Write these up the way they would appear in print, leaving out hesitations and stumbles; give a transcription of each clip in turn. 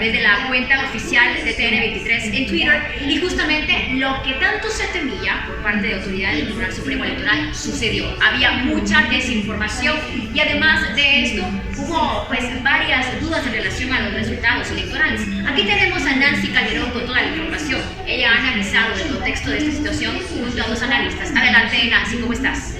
través de la cuenta oficial de TN23 en Twitter, y justamente lo que tanto se temía por parte de autoridades del Tribunal Supremo Electoral sucedió. Había mucha desinformación y además de esto hubo varias dudas en relación a los resultados electorales. Aquí tenemos a Nancy Calderón con toda la información. Ella ha analizado el contexto de esta situación junto a dos analistas. Adelante, Nancy, ¿cómo estás?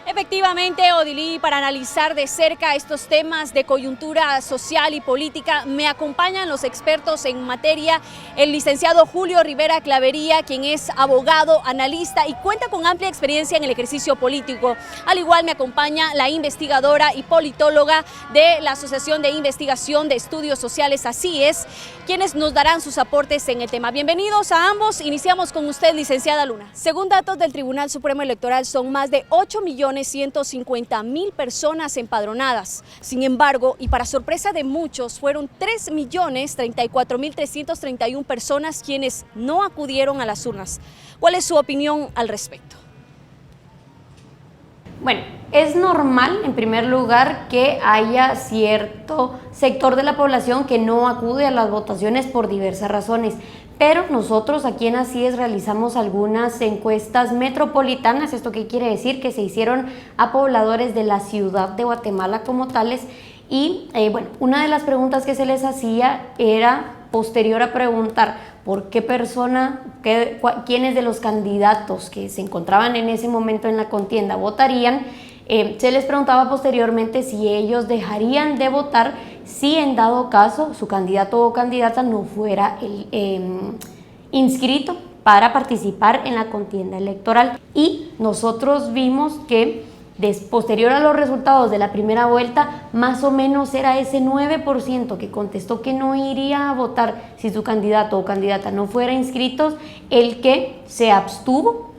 Efectivamente, Odilí, para analizar de cerca estos temas de coyuntura social y política, me acompañan los expertos en materia, el licenciado Julio Rivera Clavería, quien es abogado, analista y cuenta con amplia experiencia en el ejercicio político. Al igual me acompaña la investigadora y politóloga de la Asociación de Investigación de Estudios Sociales, ACIES, quienes nos darán sus aportes en el tema. Bienvenidos a ambos. Iniciamos con usted, licenciada Luna. Según datos del Tribunal Supremo Electoral, son más de 8.150.000 personas empadronadas. Sin embargo, y para sorpresa de muchos, fueron 3.034.331 personas quienes no acudieron a las urnas. ¿Cuál es su opinión al respecto? Bueno, es normal, en primer lugar, que haya cierto sector de la población que no acude a las votaciones por diversas razones. Pero nosotros aquí en ACIES realizamos algunas encuestas metropolitanas. ¿Esto qué quiere decir? Que se hicieron a pobladores de la ciudad de Guatemala como tales. Y bueno, una de las preguntas que se les hacía era posterior a preguntar por qué persona, quiénes de los candidatos que se encontraban en ese momento en la contienda votarían. Se les preguntaba posteriormente si ellos dejarían de votar si en dado caso su candidato o candidata no fuera inscrito para participar en la contienda electoral. Y nosotros vimos que posterior a los resultados de la primera vuelta, más o menos era ese 9% que contestó que no iría a votar si su candidato o candidata no fuera inscritos, el que se abstuvo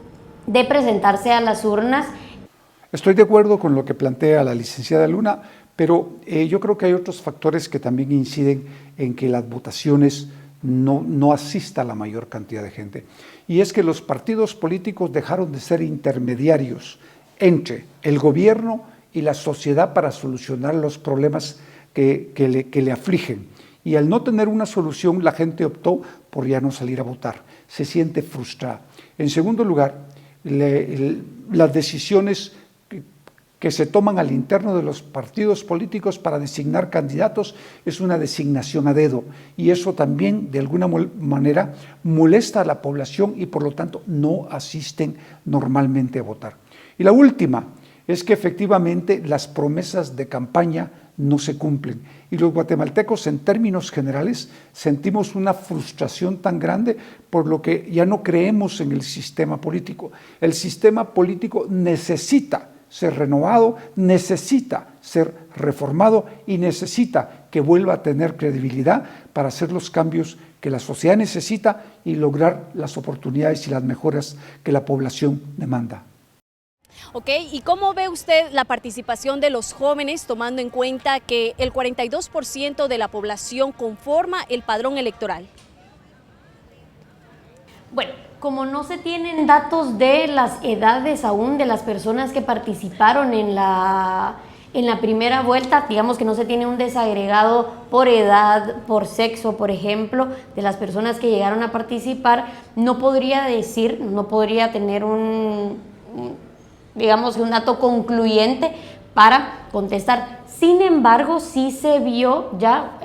de presentarse a las urnas. Estoy de acuerdo con lo que plantea la licenciada Luna, pero yo creo que hay otros factores que también inciden en que las votaciones no asista la mayor cantidad de gente. Y es que los partidos políticos dejaron de ser intermediarios entre el gobierno y la sociedad para solucionar los problemas que le afligen. Y al no tener una solución, la gente optó por ya no salir a votar. Se siente frustrada. En segundo lugar, las decisiones que se toman al interno de los partidos políticos para designar candidatos es una designación a dedo, y eso también de alguna manera molesta a la población y por lo tanto no asisten normalmente a votar. Y la última es que efectivamente las promesas de campaña no se cumplen, y los guatemaltecos en términos generales sentimos una frustración tan grande por lo que ya no creemos en el sistema político. El sistema político necesita ser renovado, necesita ser reformado y necesita que vuelva a tener credibilidad para hacer los cambios que la sociedad necesita y lograr las oportunidades y las mejoras que la población demanda. Ok, ¿y cómo ve usted la participación de los jóvenes, tomando en cuenta que el 42% de la población conforma el padrón electoral? Bueno, como no se tienen datos de las edades aún de las personas que participaron en la primera vuelta, digamos que no se tiene un desagregado por edad, por sexo, por ejemplo, de las personas que llegaron a participar, no podría tener digamos, un dato concluyente para contestar. Sin embargo, sí se vio ya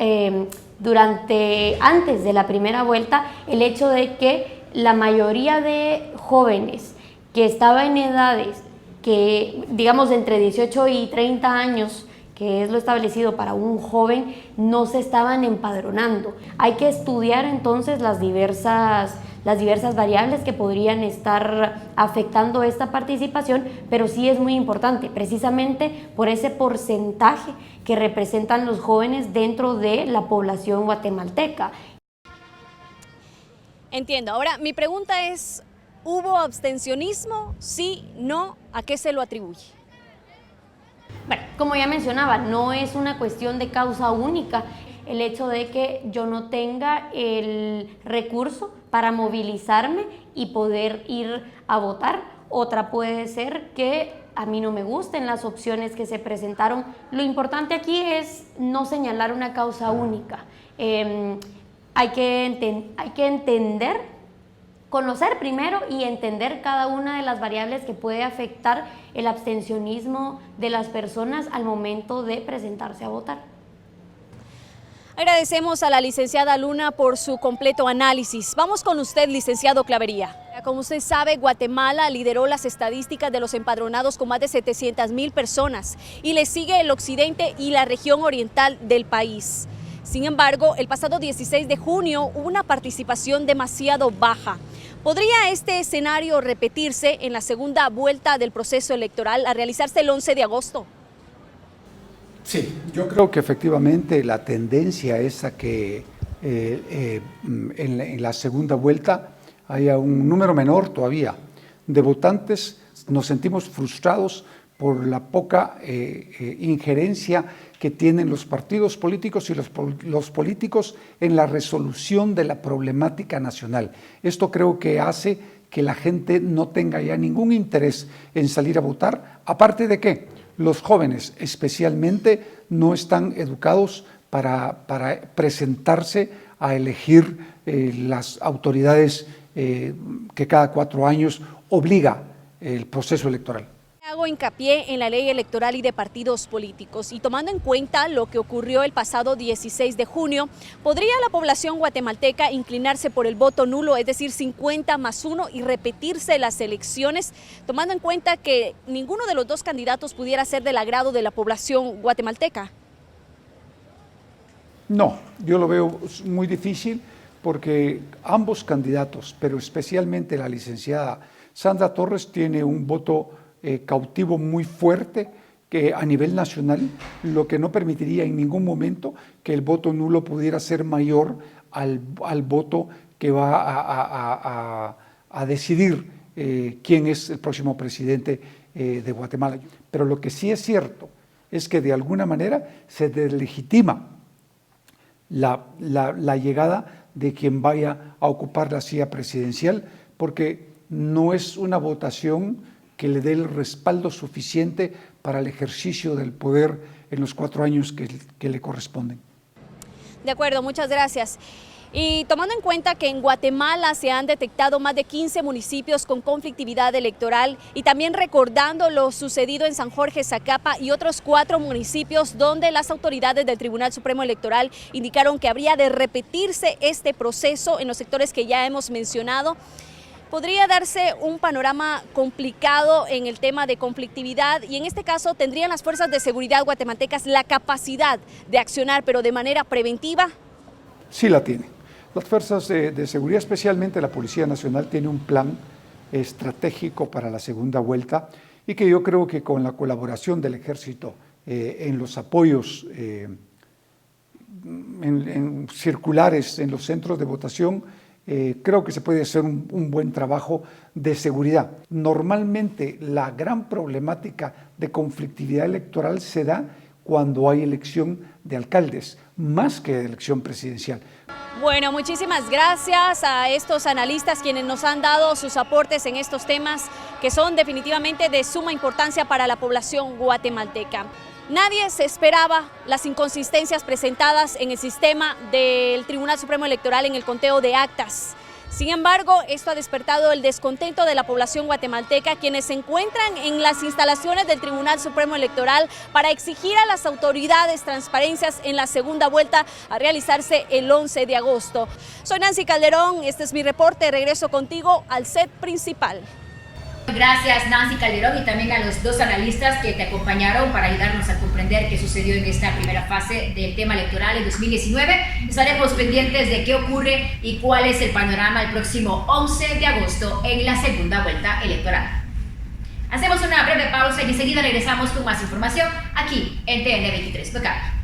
antes de la primera vuelta el hecho de que la mayoría de jóvenes que estaban en edades que, digamos, entre 18 y 30 años, que es lo establecido para un joven, no se estaban empadronando. Hay que estudiar entonces las diversas variables que podrían estar afectando esta participación, pero sí es muy importante, precisamente por ese porcentaje que representan los jóvenes dentro de la población guatemalteca. Entiendo. Ahora, mi pregunta es, ¿hubo abstencionismo? Sí, no, ¿a qué se lo atribuye? Bueno, como ya mencionaba, no es una cuestión de causa única el hecho de que yo no tenga el recurso para movilizarme y poder ir a votar. Otra puede ser que a mí no me gusten las opciones que se presentaron. Lo importante aquí es no señalar una causa única. Hay que entender, conocer primero y entender cada una de las variables que puede afectar el abstencionismo de las personas al momento de presentarse a votar. Agradecemos a la licenciada Luna por su completo análisis. Vamos con usted, licenciado Clavería. Como usted sabe, Guatemala lideró las estadísticas de los empadronados con más de 700,000 personas y le sigue el occidente y la región oriental del país. Sin embargo, el pasado 16 de junio hubo una participación demasiado baja. ¿Podría este escenario repetirse en la segunda vuelta del proceso electoral a realizarse el 11 de agosto? Sí, yo creo que efectivamente la tendencia es a que en la segunda vuelta haya un número menor todavía de votantes. Nos sentimos frustrados por la poca injerencia que tienen los partidos políticos y los políticos en la resolución de la problemática nacional. Esto creo que hace que la gente no tenga ya ningún interés en salir a votar, aparte de que los jóvenes especialmente no están educados para presentarse a elegir las autoridades que cada 4 años obliga el proceso electoral. Hago hincapié en la ley electoral y de partidos políticos y tomando en cuenta lo que ocurrió el pasado 16 de junio, ¿podría la población guatemalteca inclinarse por el voto nulo, es decir, 50+1 y repetirse las elecciones, tomando en cuenta que ninguno de los dos candidatos pudiera ser del agrado de la población guatemalteca? No, yo lo veo muy difícil porque ambos candidatos, pero especialmente la licenciada Sandra Torres, tiene un voto cautivo muy fuerte que a nivel nacional, lo que no permitiría en ningún momento que el voto nulo pudiera ser mayor al voto que va a decidir quién es el próximo presidente de Guatemala. Pero lo que sí es cierto es que de alguna manera se deslegitima la llegada de quien vaya a ocupar la silla presidencial, porque no es una votación que le dé el respaldo suficiente para el ejercicio del poder en los 4 años que le corresponden. De acuerdo, muchas gracias. Y tomando en cuenta que en Guatemala se han detectado más de 15 municipios con conflictividad electoral y también recordando lo sucedido en San Jorge, Zacapa y otros 4 municipios donde las autoridades del Tribunal Supremo Electoral indicaron que habría de repetirse este proceso en los sectores que ya hemos mencionado, podría darse un panorama complicado en el tema de conflictividad y en este caso tendrían las fuerzas de seguridad guatemaltecas la capacidad de accionar, pero de manera preventiva. Sí la tiene. Las fuerzas de seguridad, especialmente la Policía Nacional, tiene un plan estratégico para la segunda vuelta y que yo creo que con la colaboración del Ejército en los apoyos en circulares en los centros de votación, creo que se puede hacer un buen trabajo de seguridad. Normalmente la gran problemática de conflictividad electoral se da cuando hay elección de alcaldes, más que de elección presidencial. Bueno, muchísimas gracias a estos analistas quienes nos han dado sus aportes en estos temas que son definitivamente de suma importancia para la población guatemalteca. Nadie se esperaba las inconsistencias presentadas en el sistema del Tribunal Supremo Electoral en el conteo de actas. Sin embargo, esto ha despertado el descontento de la población guatemalteca, quienes se encuentran en las instalaciones del Tribunal Supremo Electoral para exigir a las autoridades transparencias en la segunda vuelta a realizarse el 11 de agosto. Soy Nancy Calderón, este es mi reporte, regreso contigo al set principal. Gracias Nancy Calderón y también a los 2 analistas que te acompañaron para ayudarnos a comprender qué sucedió en esta primera fase del tema electoral en 2019. Estaremos pendientes de qué ocurre y cuál es el panorama el próximo 11 de agosto en la segunda vuelta electoral. Hacemos una breve pausa y enseguida regresamos con más información aquí en TN23 Local.